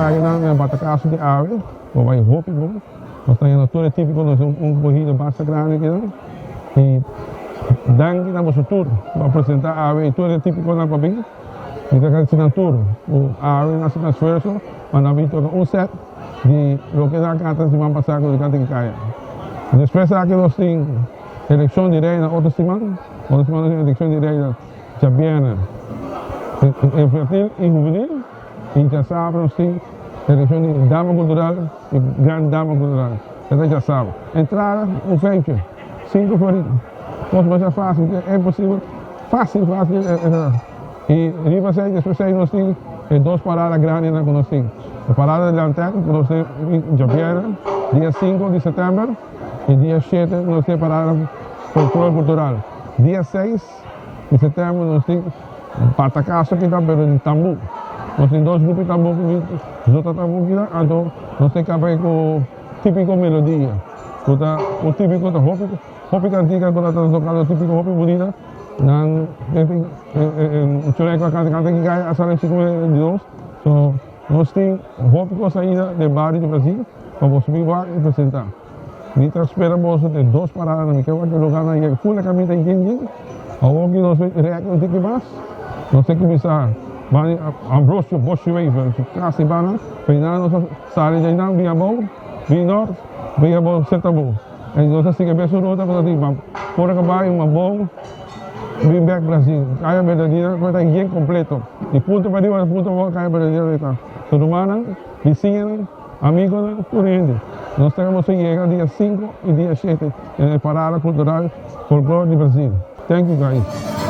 página en Batacazo de Ave, o vai roupa, nós temos todo típico, nós corrida basta grande aqui, e dangue na nossa tour, para apresentar a Ave, todo típico na papinha, e da assinatura, o Ave nasce na esforço, mas na vida set de lo que dá carta de uma passagem de carta que caia. Depois aqui nós temos eleição de rei na outra semana tem eleição de rei da Chapiana, infantil e juvenil, e já sabe nós temos eleição de dama cultural e grande dama cultural, já sabe. Entrada, feito, 5 favoritos, mas é fácil, é possível, fácil, e depois aí nós temos 2 paradas grandes que nós temos. A parada de Lanterna, que nós temos em Chapiana, dia 5 de setembro, e dia 7 nós temos parada controle cultural. Dia 6 de setembro nós temos Batacazo que está em Tambu. Nós temos 2 grupos de Tambu, os outros Tambu que está, então nós temos que com típico melodia. O típico da roupa antiga, quando está tocando o típico roupa bonita, o chuleco canta que cai a sala de 52. Nós temos roupa saída do barrio do Brasil, para você vir e apresentar. Nós esperamos ter 2 paradas, que é o lugar na que full caminho em Quindim, aonde nós reagimos um pouco mais, nós temos que começar Ambrosio Bosch Weaver, casa e bana, peinando nossa sala de ainda, via bom, via norte, via bom, Sertabu. E nós temos que ver a rota para dizer, fora que vai, uma bom, vem back Brasil, caia verdadeira, vai estar bem completo. De ponto para arriba, de ponto para volta, caia verdadeira, está. Ser humana, vizinha, amigos, corrente. Nós temos que chegar dia 5 e dia 7 em parada cultural folclore de Brasil. Thank you guys.